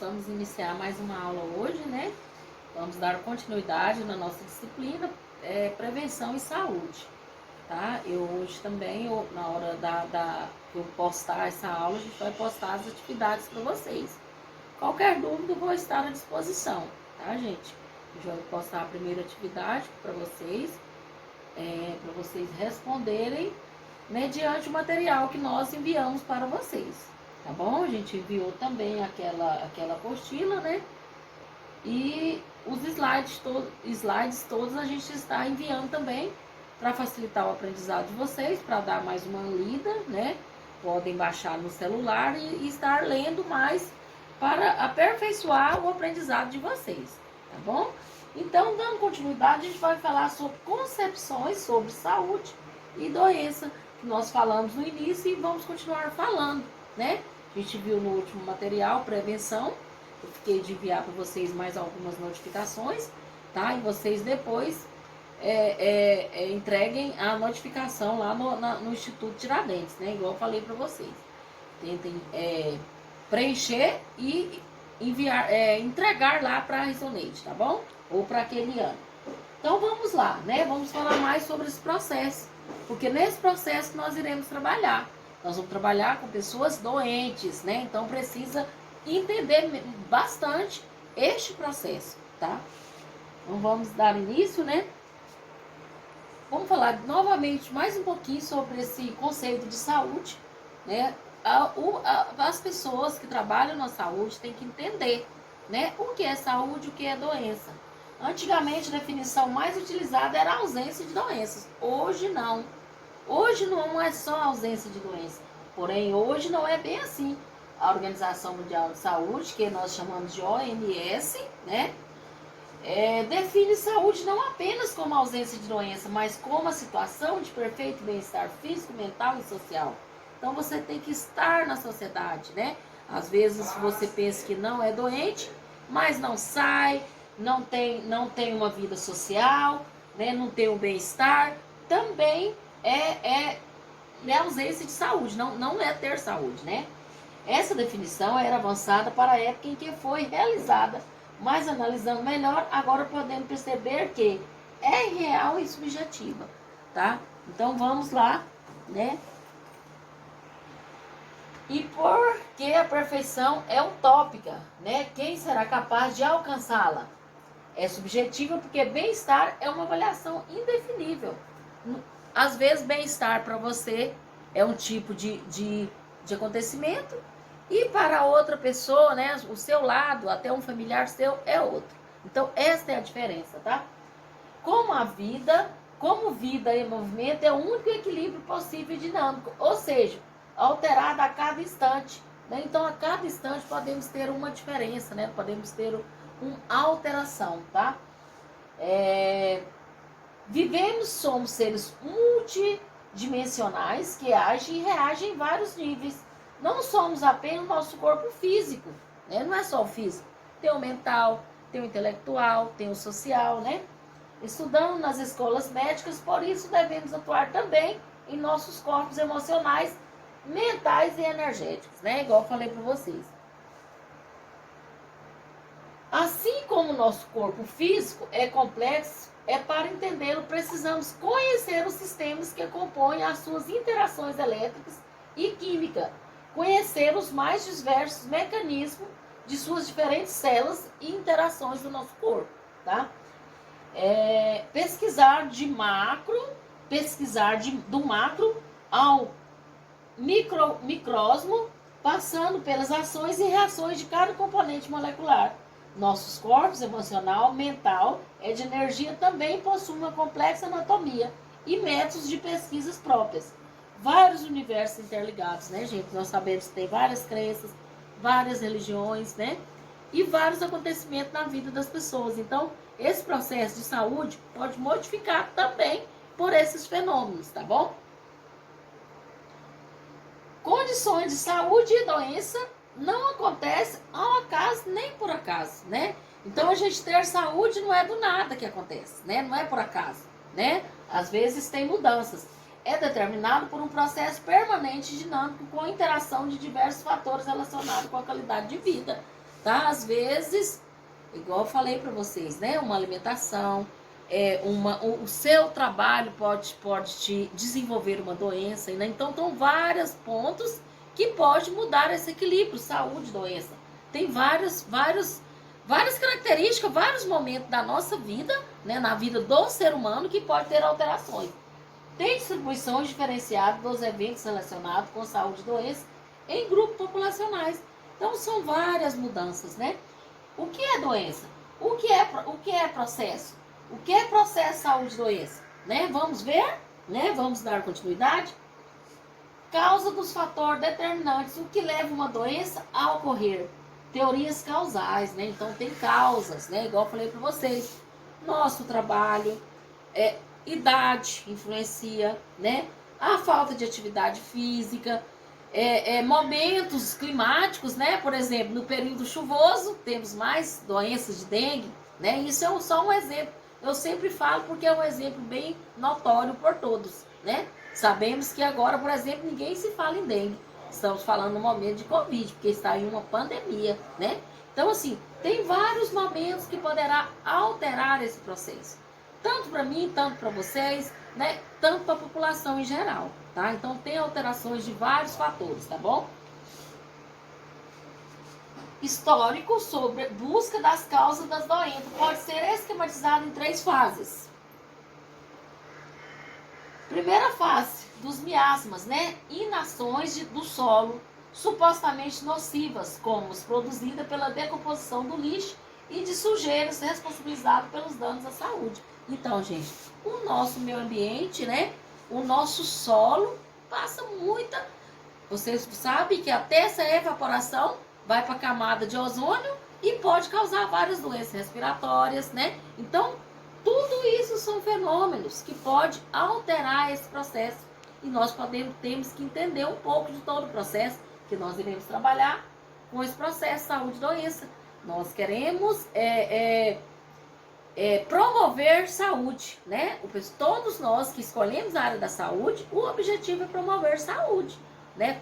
Vamos iniciar mais uma aula hoje, né? Vamos dar continuidade na nossa disciplina Prevenção e Saúde, tá? Eu hoje também, na hora eu postar essa aula, a gente vai postar as atividades para vocês. Qualquer dúvida, eu vou estar à disposição, tá, gente? A gente vai postar a primeira atividade para vocês responderem mediante o material que nós enviamos para vocês. Tá bom? A gente enviou também aquela apostila, né? E os slides todos a gente está enviando também para facilitar o aprendizado de vocês, para dar mais uma lida, né? Podem baixar no celular e estar lendo mais para aperfeiçoar o aprendizado de vocês, tá bom? Então, dando continuidade, a gente vai falar sobre concepções sobre saúde e doença, que nós falamos no início e vamos continuar falando, né? A gente viu no último material, prevenção. Eu fiquei de enviar para vocês mais algumas notificações, tá? E vocês depois entreguem a notificação lá no Instituto Tiradentes, né? Igual eu falei para vocês. Tentem preencher e enviar, entregar lá para a Resonate, tá bom? Ou para aquele ano. Então vamos lá, né? Vamos falar mais sobre esse processo, porque nesse processo nós iremos trabalhar. Nós vamos trabalhar com pessoas doentes, né? Então precisa entender bastante este processo, tá? Então vamos dar início, né? Vamos falar novamente mais um pouquinho sobre esse conceito de saúde, né? As pessoas que trabalham na saúde têm que entender, né? O que é saúde, o que é doença. Antigamente a definição mais utilizada era a ausência de doenças. Hoje não. Hoje não é só ausência de doença, porém hoje não é bem assim. A Organização Mundial de Saúde, que nós chamamos de OMS, né, define saúde não apenas como ausência de doença, mas como a situação de perfeito bem-estar físico, mental e social. Então você tem que estar na sociedade, né? Às vezes você pensa que não é doente, mas não sai, não tem uma vida social, né, não tem um bem-estar, também é ausência de saúde, não é ter saúde, né? Essa definição era avançada para a época em que foi realizada, mas analisando melhor, agora podemos perceber que é real e subjetiva, tá? Então vamos lá, né? E por que a perfeição é utópica, né? Quem será capaz de alcançá-la? É subjetiva porque bem-estar é uma avaliação indefinível. Às vezes, bem-estar para você é um tipo de acontecimento e para outra pessoa, né, o seu lado, até um familiar seu, é outro. Então, esta é a diferença, tá? Como vida e movimento é o único equilíbrio possível e dinâmico, ou seja, alterado a cada instante, né? Então, a cada instante podemos ter uma diferença, né? Podemos ter uma alteração, tá? Vivemos, somos seres multidimensionais que agem e reagem em vários níveis. Não somos apenas o nosso corpo físico, né? Não é só o físico. Tem o mental, tem o intelectual, tem o social, né? Estudando nas escolas médicas, por isso devemos atuar também em nossos corpos emocionais, mentais e energéticos, né? Igual eu falei para vocês. Assim como o nosso corpo físico é complexo, para entendê-lo precisamos conhecer os sistemas que compõem as suas interações elétricas e químicas, conhecer os mais diversos mecanismos de suas diferentes células e interações do nosso corpo, tá? Pesquisar do macro ao microsmo, passando pelas ações e reações de cada componente molecular. Nossos corpos emocional, mental, de energia também possuem uma complexa anatomia e métodos de pesquisas próprias. Vários universos interligados, né, gente? Nós sabemos que tem várias crenças, várias religiões, né? E vários acontecimentos na vida das pessoas. Então, esse processo de saúde pode modificar também por esses fenômenos, tá bom? Condições de saúde e doença não acontece ao acaso nem por acaso, né? Então a gente ter saúde não é do nada que acontece, né? Não é por acaso, né? Às vezes tem mudanças. É determinado por um processo permanente e dinâmico com a interação de diversos fatores relacionados com a qualidade de vida tá? Às vezes, igual eu falei para vocês, né? Uma alimentação, o seu trabalho pode te desenvolver uma doença, né? Então, são vários pontos que pode mudar esse equilíbrio, saúde, doença. Tem várias características, vários momentos da nossa vida, né? Na vida do ser humano que pode ter alterações. Tem distribuições diferenciadas dos eventos relacionados com saúde e doença em grupos populacionais. Então, são várias mudanças, né? O que é doença? O que é processo? O que é processo saúde e doença? Né? Vamos ver? Né? Vamos dar continuidade? Causa dos fatores determinantes. O que leva uma doença a ocorrer? Teorias causais, né? Então, tem causas, né? Igual eu falei para vocês. Nosso trabalho, idade influencia, né? A falta de atividade física, momentos climáticos, né? Por exemplo, no período chuvoso temos mais doenças de dengue, né? Isso é só um exemplo. Eu sempre falo porque é um exemplo bem notório por todos, né? Sabemos que agora, por exemplo, ninguém se fala em dengue. Estamos falando no momento de Covid, porque está em uma pandemia, né? Então, assim, tem vários momentos que poderá alterar esse processo. Tanto para mim, tanto para vocês, né? Tanto para a população em geral, tá? Então, tem alterações de vários fatores, tá bom? Histórico sobre busca das causas das doenças pode ser esquematizado em 3 fases. Primeira fase, dos miasmas, né? Inações do solo, supostamente nocivas, como as produzidas pela decomposição do lixo e de sujeiras responsabilizadas pelos danos à saúde. Então, gente, o nosso meio ambiente, né? O nosso solo passa muita... Vocês sabem que até essa evaporação vai para a camada de ozônio e pode causar várias doenças respiratórias, né? Então, tudo isso são fenômenos que podem alterar esse processo. E nós temos que entender um pouco de todo o processo, que nós iremos trabalhar com esse processo saúde e doença. Nós queremos promover saúde, né? Todos nós que escolhemos a área da saúde, o objetivo é promover saúde, né?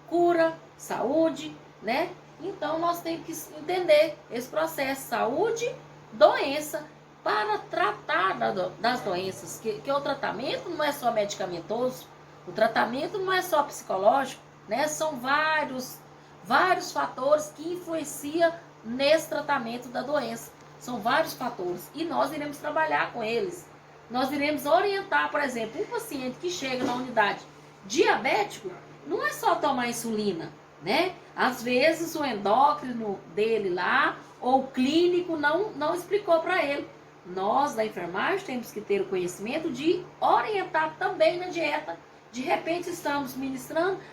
Cura, saúde, né? Então, nós temos que entender esse processo saúde, doença, para tratar das doenças, que o tratamento não é só medicamentoso, o tratamento não é só psicológico, né? São vários fatores que influenciam nesse tratamento da doença. São vários fatores e nós iremos trabalhar com eles. Nós iremos orientar, por exemplo, um paciente que chega na unidade diabético, não é só tomar insulina, né? Às vezes o endócrino dele lá, ou o clínico não explicou para ele. Nós, da enfermagem, temos que ter o conhecimento de orientar também na dieta. De repente, estamos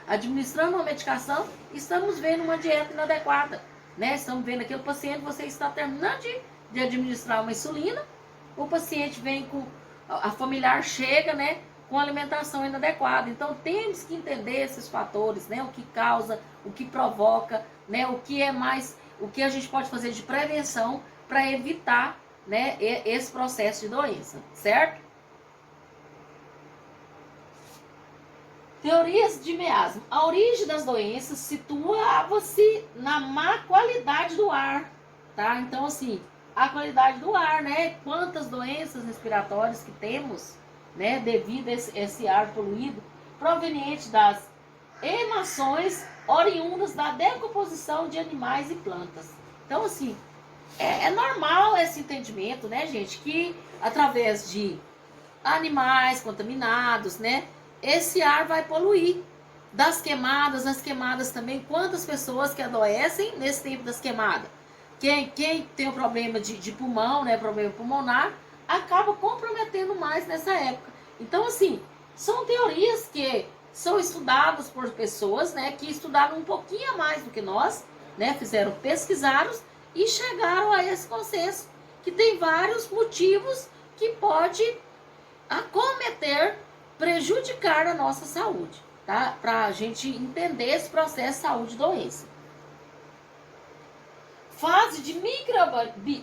administrando uma medicação, estamos vendo uma dieta inadequada, né? Estamos vendo aquele paciente, você está terminando de administrar uma insulina, o paciente vem com, a familiar chega, né? Com alimentação inadequada. Então, temos que entender esses fatores, né? O que causa, o que provoca, né? O que a gente pode fazer de prevenção para evitar, né, esse processo de doença, certo? Teorias de miasma. A origem das doenças situava-se na má qualidade do ar, tá? Então, assim, a qualidade do ar, né? Quantas doenças respiratórias que temos, né, devido a esse ar poluído, proveniente das emanações oriundas da decomposição de animais e plantas. Então, assim, é normal esse entendimento, né, gente, que através de animais contaminados, né, esse ar vai poluir. Das queimadas, as queimadas também, quantas pessoas que adoecem nesse tempo das queimadas? Quem tem o problema de pulmão, né, problema pulmonar, acaba comprometendo mais nessa época. Então, assim, são teorias que são estudadas por pessoas, né, que estudaram um pouquinho a mais do que nós, né, pesquisaram e chegaram a esse consenso, que tem vários motivos que pode acometer, prejudicar a nossa saúde, tá? Para a gente entender esse processo de saúde e doença. Fase de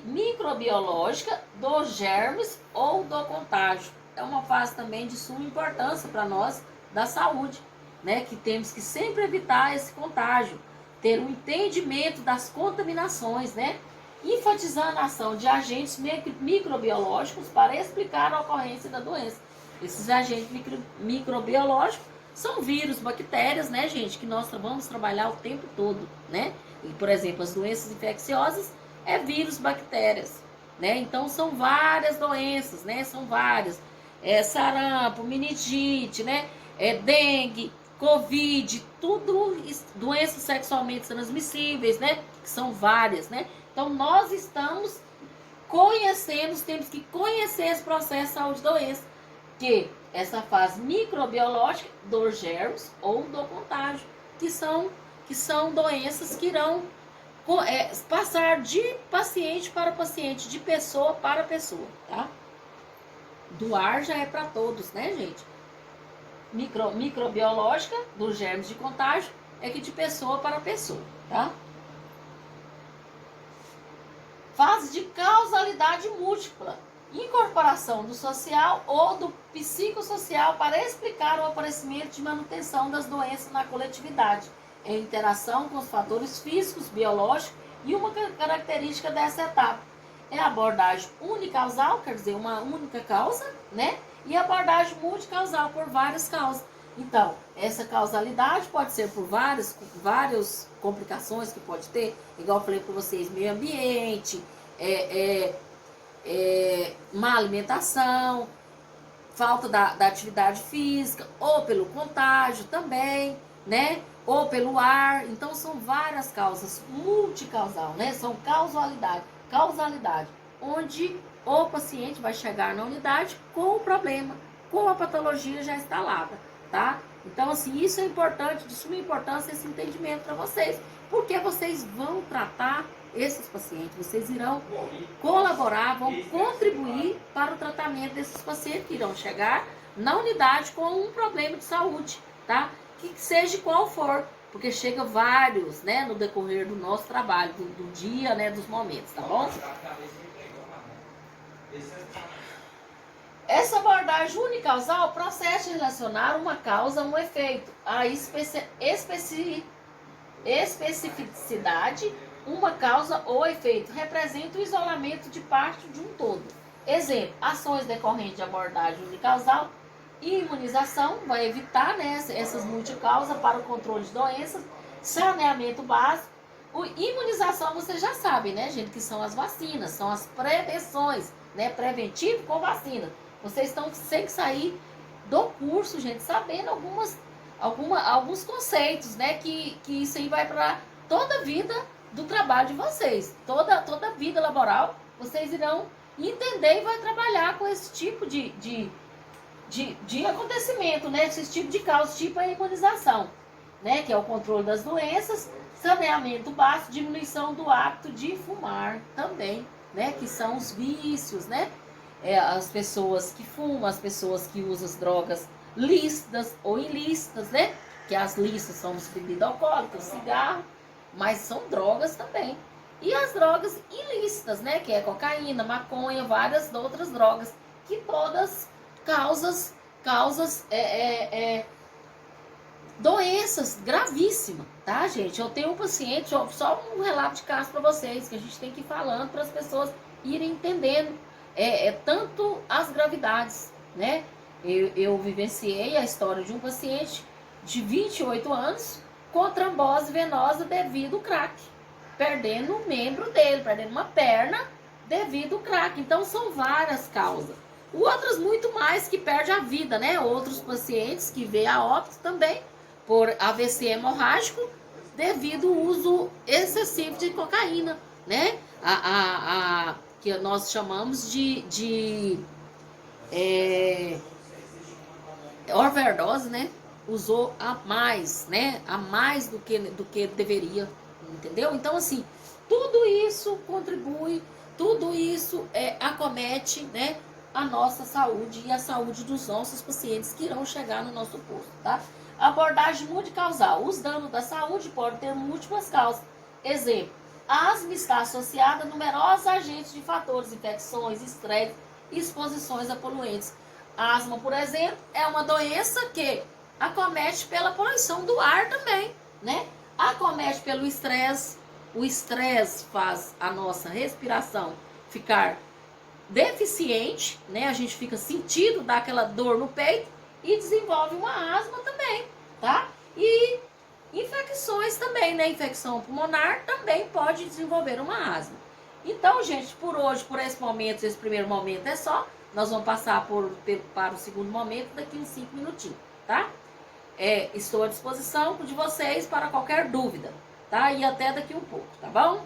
microbiológica dos germes ou do contágio. É uma fase também de suma importância para nós da saúde, né? Que temos que sempre evitar esse contágio. ter um entendimento das contaminações, né? Enfatizando a ação de agentes microbiológicos para explicar a ocorrência da doença. Esses agentes microbiológicos são vírus, bactérias, né, gente, que nós vamos trabalhar o tempo todo, né? E, por exemplo, as doenças infecciosas é vírus, bactérias, né? Então, são várias doenças, né? São várias. Sarampo, meningite, né? Dengue, Covid, tudo doenças sexualmente transmissíveis, né? Que são várias, né? Então, nós estamos conhecendo, temos que conhecer esse processo de saúde e doença, que essa fase microbiológica dos germes ou do contágio, que são doenças que irão passar de paciente para paciente, de pessoa para pessoa, tá? Do ar já é para todos, né, gente? Microbiológica, dos germes de contágio, é que de pessoa para pessoa, tá? Fase de causalidade múltipla, incorporação do social ou do psicossocial para explicar o aparecimento e manutenção das doenças na coletividade, em interação com os fatores físicos, biológicos e uma característica dessa etapa. É a abordagem unicausal, quer dizer, uma única causa, né? E a abordagem multicausal, por várias causas. Então, essa causalidade pode ser por várias complicações que pode ter, igual eu falei para vocês, meio ambiente, má alimentação, falta da atividade física, ou pelo contágio também, né? Ou pelo ar. Então, são várias causas, multicausal, né? São causalidade, onde o paciente vai chegar na unidade com o problema, com a patologia já instalada, tá? Então, assim, isso é importante, de suma importância esse entendimento para vocês, porque vocês vão tratar esses pacientes, vocês irão colaborar, vão contribuir para o tratamento desses pacientes que irão chegar na unidade com um problema de saúde, tá? Que seja qual for, porque chega vários, né, no decorrer do nosso trabalho, do dia, né, dos momentos, tá bom? Essa abordagem unicausal procede relacionar uma causa a um efeito. A especificidade, uma causa ou efeito, representa o isolamento de parte de um todo. Exemplo, ações decorrentes de abordagem unicausal, imunização, vai evitar, né, essas multicausas para o controle de doenças, saneamento básico. Imunização, você já sabe, né, gente, que são as vacinas, são as prevenções, né, preventivo com vacina. Vocês têm que sair do curso, gente, sabendo alguns conceitos, né, que isso aí vai para toda a vida do trabalho de vocês. Toda a vida laboral, vocês irão entender e vai trabalhar com esse tipo de acontecimento, né, esse tipo de causa, tipo a imunização, né, que é o controle das doenças, saneamento básico, diminuição do hábito de fumar também, né, que são os vícios, né, as pessoas que fumam, as pessoas que usam as drogas lícitas ou ilícitas, né, que as lícitas são as bebidas alcoólicas, cigarro, mas são drogas também. E as drogas ilícitas, né, que é cocaína, maconha, várias outras drogas, que todas causas doenças gravíssimas, tá, gente? Eu tenho um paciente, só um relato de caso para vocês, que a gente tem que ir falando para as pessoas irem entendendo tanto as gravidades, né? Eu vivenciei a história de um paciente de 28 anos com trombose venosa devido ao crack, perdendo um membro dele, perdendo uma perna devido ao crack. Então, são várias causas. Outras muito mais que perde a vida, né? Outros pacientes que vê a óbito também por AVC hemorrágico devido ao uso excessivo de cocaína, né? Que nós chamamos de overdose, né? Usou a mais, né? A mais do que deveria, entendeu? Então, assim, tudo isso contribui, tudo isso acomete, né, a nossa saúde e a saúde dos nossos pacientes que irão chegar no nosso posto, tá? Abordagem multicausal. Os danos da saúde podem ter múltiplas causas. Exemplo, a asma está associada a numerosos agentes de fatores, infecções, estresse e exposições a poluentes. A asma, por exemplo, é uma doença que acomete pela poluição do ar também, né? Acomete pelo estresse. O estresse faz a nossa respiração ficar deficiente, né? A gente fica sentindo, dá aquela dor no peito e desenvolve uma asma também, tá? E infecções também, né? Infecção pulmonar também pode desenvolver uma asma. Então, gente, por hoje, por esse momento, esse primeiro momento é só. Nós vamos passar para o segundo momento daqui uns 5 minutinhos, tá? Estou à disposição de vocês para qualquer dúvida, tá? E até daqui um pouco, tá bom?